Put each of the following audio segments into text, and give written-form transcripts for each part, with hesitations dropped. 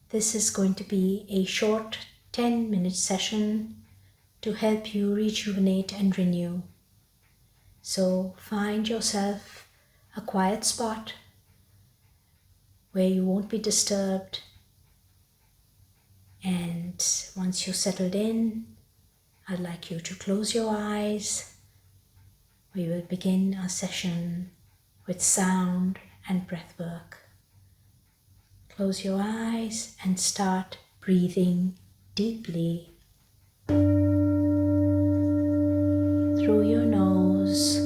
This is going to be a short 10-minute session to help you rejuvenate and renew. So find yourself a quiet spot where you won't be disturbed. And once you're settled in, I'd like you to close your eyes. We will begin our session with sound and breath work. Close your eyes and start breathing deeply through your nose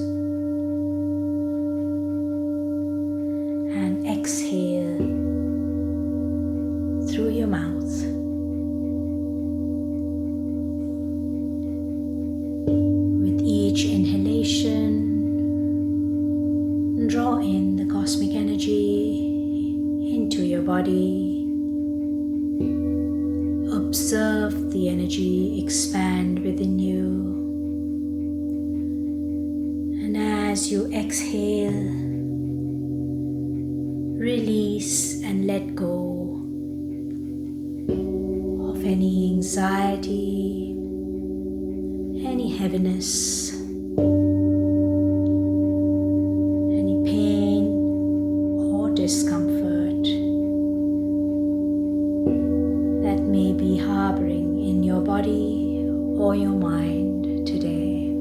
and exhale through your mouth. With each inhalation, draw in the cosmic energy into your body. Observe the energy expand within you. And as you exhale, release and let go of any anxiety, any heaviness, any pain or discomfort that may be harboring in your body or your mind today.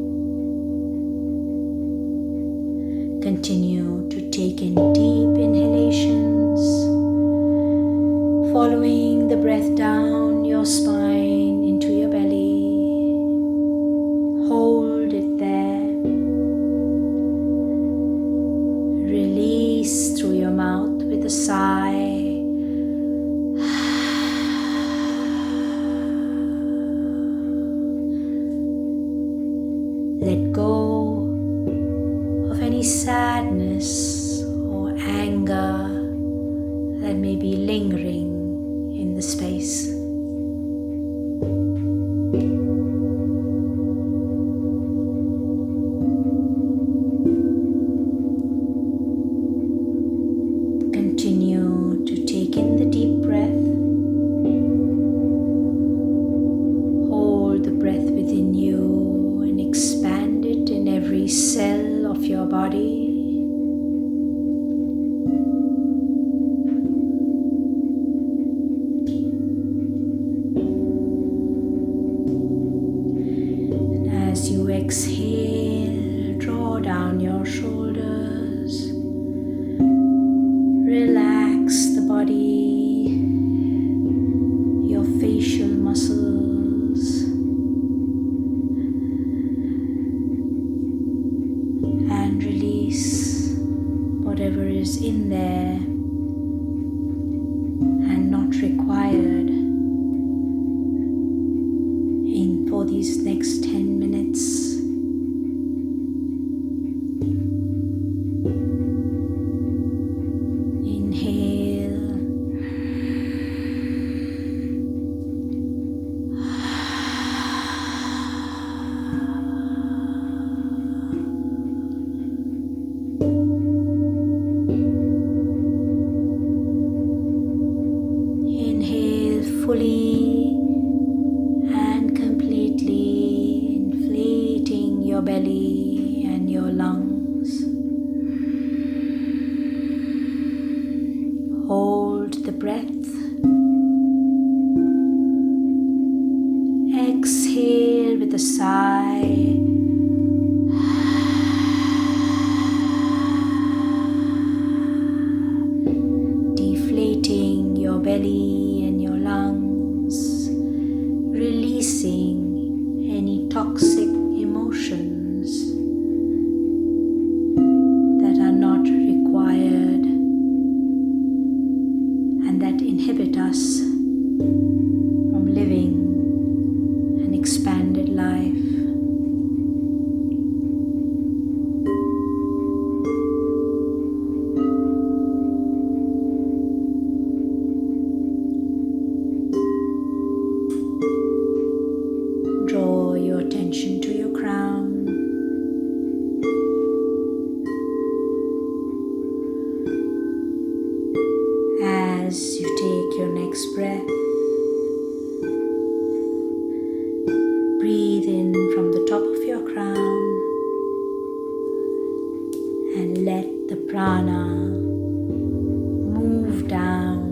Continue to take in deep inhalations, following the breath down your spine into your belly. Hold it there. Release through your mouth with a sigh. Let go of any sadness or anger that may be lingering in the space. Continue to take in the deep breath. Hold the breath within you and expand it in every cell of your body. And as you exhale, draw down your shoulders. Relax the body, your facial muscles, and release whatever is in there and not required for these next 10 minutes. Fully and completely inflating your belly and your lungs. Hold the breath. Exhale with a sigh. Deflating your belly and your lungs, releasing any toxic emotions that are not required and that inhibit us from living an expanded life. Draw your attention to your crown. And as you take your next breath, breathe in from the top of your crown and let the prana move down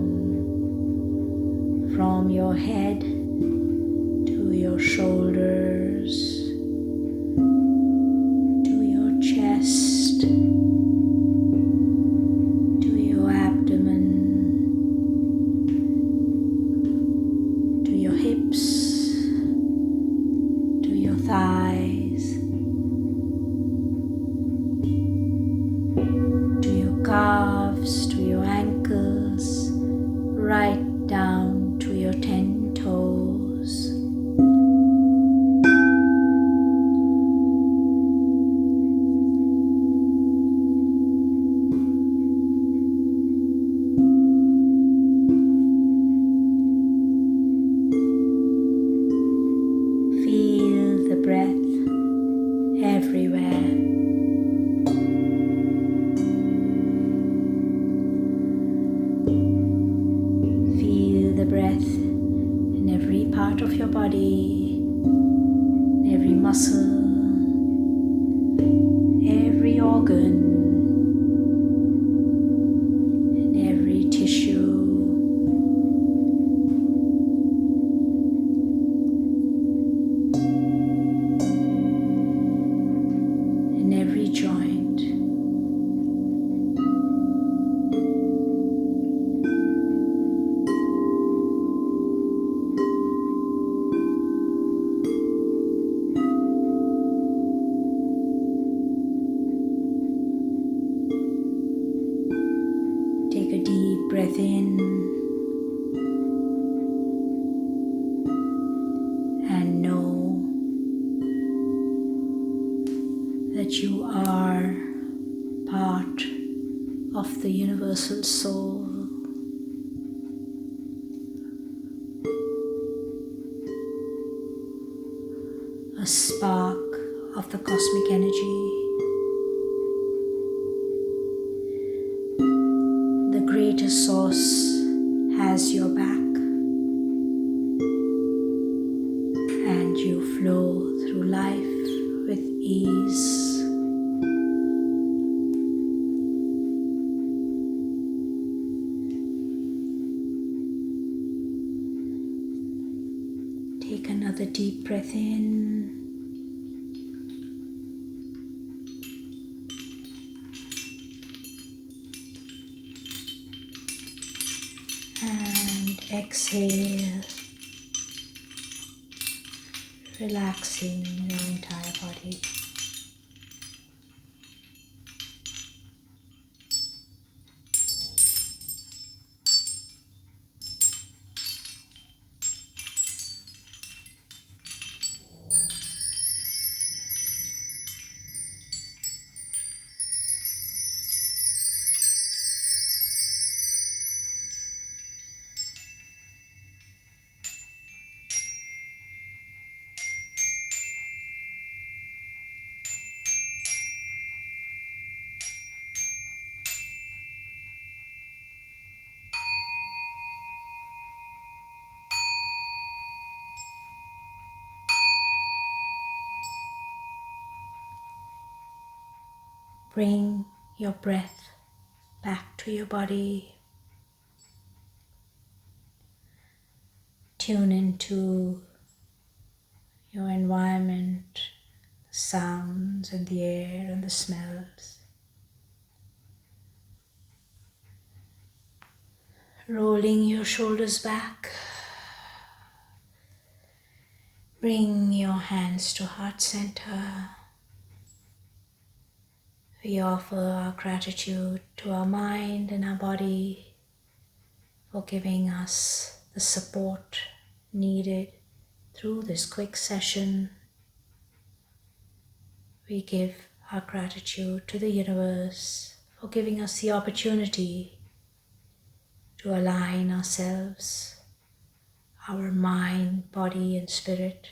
from your head to your shoulders, to your chest, to your abdomen, to your hips, to your thighs, to your calves, to your ankles, right down to your 10 toes. Feel the breath everywhere. Feel the breath in every part of your body, every muscle, every organ, in every tissue. In every joint. Take a deep breath in and know that you are part of the universal soul. A spark of the cosmic energy. The greater source has your back, and you flow through life with ease. Take another deep breath in and exhale, relaxing your entire body. Bring your breath back to your body. Tune into your environment, the sounds and the air and the smells. Rolling your shoulders back. Bring your hands to heart center. We offer our gratitude to our mind and our body for giving us the support needed through this quick session. We give our gratitude to the universe for giving us the opportunity to align ourselves, our mind, body, and spirit,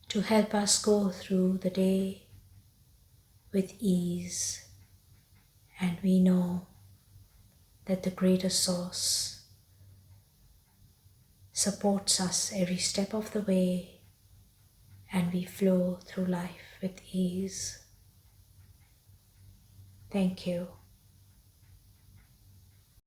to help us go through the day with ease. And we know that the greater source supports us every step of the way and we flow through life with ease. Thank you.